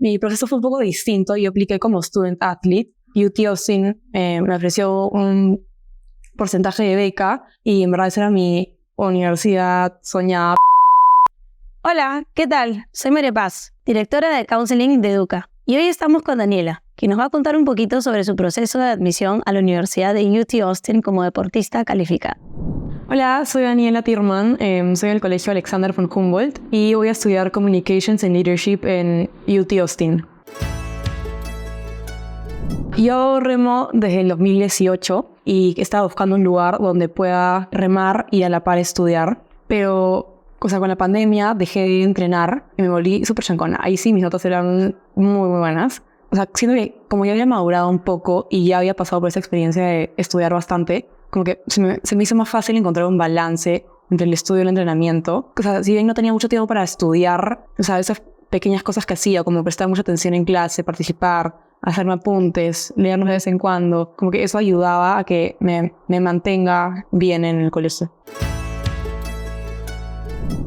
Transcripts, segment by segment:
mi proceso fue un poco distinto. Yo apliqué como student athlete. UT Austin me ofreció un porcentaje de beca y en verdad esa era mi universidad soñada. Hola, ¿qué tal? Soy María Paz, directora de Counseling de Educa. Y hoy estamos con Daniela, quien nos va a contar un poquito sobre su proceso de admisión a la Universidad de UT Austin como deportista calificada. Hola, soy Daniela Tierman, soy del Colegio Alexander von Humboldt y voy a estudiar Communications and Leadership en UT Austin. Yo remo desde el 2018 y estaba buscando un lugar donde pueda remar y a la par estudiar, pero con la pandemia dejé de entrenar y me volví súper chancona. Ahí sí mis notas eran muy buenas. Siento que como ya había madurado un poco y ya había pasado por esa experiencia de estudiar bastante, como que se me hizo más fácil encontrar un balance entre el estudio y el entrenamiento. Si bien no tenía mucho tiempo para estudiar, esas pequeñas cosas que hacía, como prestar mucha atención en clase, participar, hacerme apuntes, leernos de vez en cuando, como que eso ayudaba a que me mantenga bien en el colegio.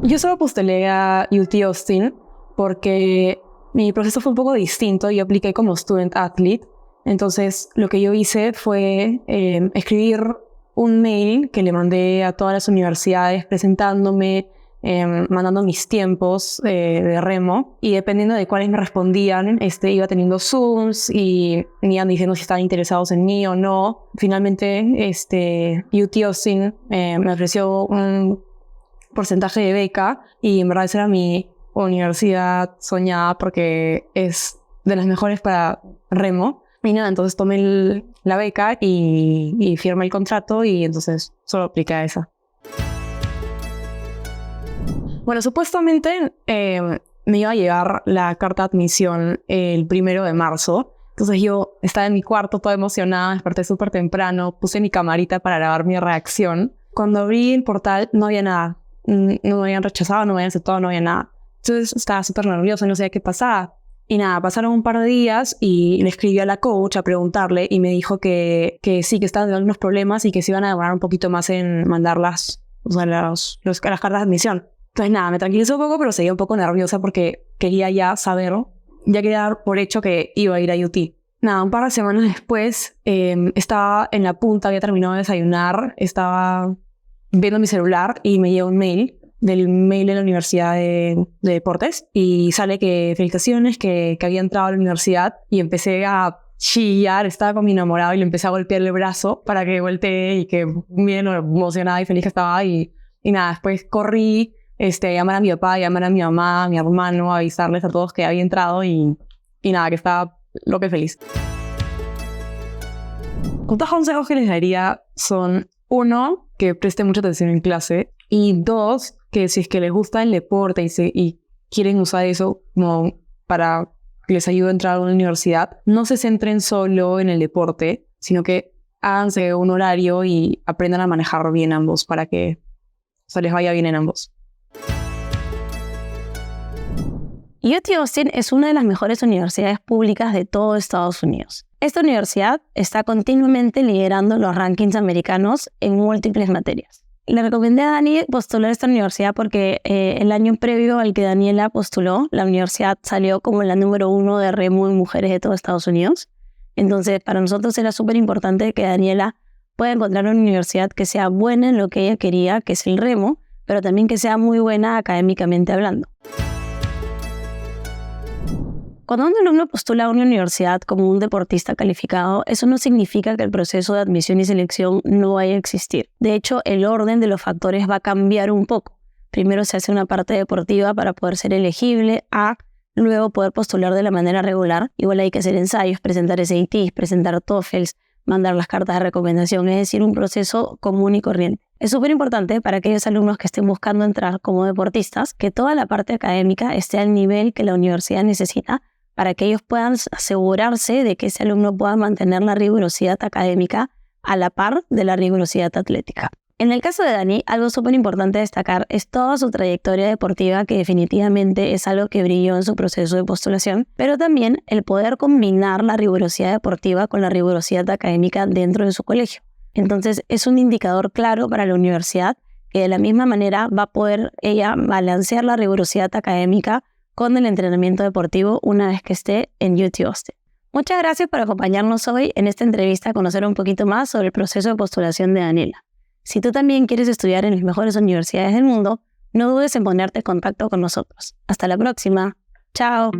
Yo solo postulé a UT Austin porque mi proceso fue un poco distinto. Yo apliqué como student athlete. Entonces, lo que yo hice fue escribir un mail que le mandé a todas las universidades presentándome, mandando mis tiempos de remo. Y dependiendo de cuáles me respondían, iba teniendo Zooms y me iban diciendo si estaban interesados en mí o no. Finalmente, UT Austin me ofreció un porcentaje de beca y en verdad esa era mi universidad soñada porque es de las mejores para remo. Y nada, entonces tomé la beca y firmé el contrato y entonces solo apliqué a esa. Bueno, supuestamente me iba a llegar la carta de admisión el 1 de marzo. Entonces yo estaba en mi cuarto toda emocionada, desperté súper temprano, puse mi camarita para grabar mi reacción. Cuando abrí el portal no había nada. No me habían rechazado, no me habían aceptado, no había nada. Entonces estaba súper nerviosa, no sabía qué pasaba. Y nada, pasaron un par de días y le escribí a la coach a preguntarle y me dijo que sí, que estaban teniendo algunos problemas y que se iban a demorar un poquito más en mandar las cartas de admisión. Entonces nada, me tranquilizó un poco, pero seguía un poco nerviosa porque quería ya quería dar por hecho que iba a ir a UT. Nada, un par de semanas después estaba en la punta, había terminado de desayunar, estaba viendo mi celular y me llegó un mail del mail de la Universidad de Deportes y sale que felicitaciones, que había entrado a la universidad y empecé a chillar, estaba con mi enamorado y le empecé a golpear el brazo para que voltee y que bien emocionada y feliz que estaba y nada, después corrí a llamar a mi papá, a llamar a mi mamá, a mi hermano, a avisarles a todos que había entrado y nada, que estaba loca y feliz. Otros consejos que les daría son: 1, que presten mucha atención en clase. Y 2, que si es que les gusta el deporte y quieren usar eso como para que les ayude a entrar a una universidad, no se centren solo en el deporte, sino que háganse un horario y aprendan a manejar bien ambos para que les vaya bien en ambos. UT Austin es una de las mejores universidades públicas de todo Estados Unidos. Esta universidad está continuamente liderando los rankings americanos en múltiples materias. Le recomendé a Dani postular a esta universidad porque el año previo al que Daniela postuló, la universidad salió como la número 1 de remo en mujeres de todo Estados Unidos. Entonces, para nosotros era súper importante que Daniela pueda encontrar una universidad que sea buena en lo que ella quería, que es el remo, pero también que sea muy buena académicamente hablando. Cuando un alumno postula a una universidad como un deportista calificado, eso no significa que el proceso de admisión y selección no vaya a existir. De hecho, el orden de los factores va a cambiar un poco. Primero se hace una parte deportiva para poder ser elegible luego poder postular de la manera regular. Igual hay que hacer ensayos, presentar SATs, presentar TOEFLs, mandar las cartas de recomendación, es decir, un proceso común y corriente. Es súper importante para aquellos alumnos que estén buscando entrar como deportistas que toda la parte académica esté al nivel que la universidad necesita para que ellos puedan asegurarse de que ese alumno pueda mantener la rigurosidad académica a la par de la rigurosidad atlética. En el caso de Dani, algo súper importante destacar es toda su trayectoria deportiva, que definitivamente es algo que brilló en su proceso de postulación, pero también el poder combinar la rigurosidad deportiva con la rigurosidad académica dentro de su colegio. Entonces, es un indicador claro para la universidad que de la misma manera va a poder ella balancear la rigurosidad académica con el entrenamiento deportivo una vez que esté en UT Austin. Muchas gracias por acompañarnos hoy en esta entrevista a conocer un poquito más sobre el proceso de postulación de Daniela. Si tú también quieres estudiar en las mejores universidades del mundo, no dudes en ponerte en contacto con nosotros. Hasta la próxima. Chao.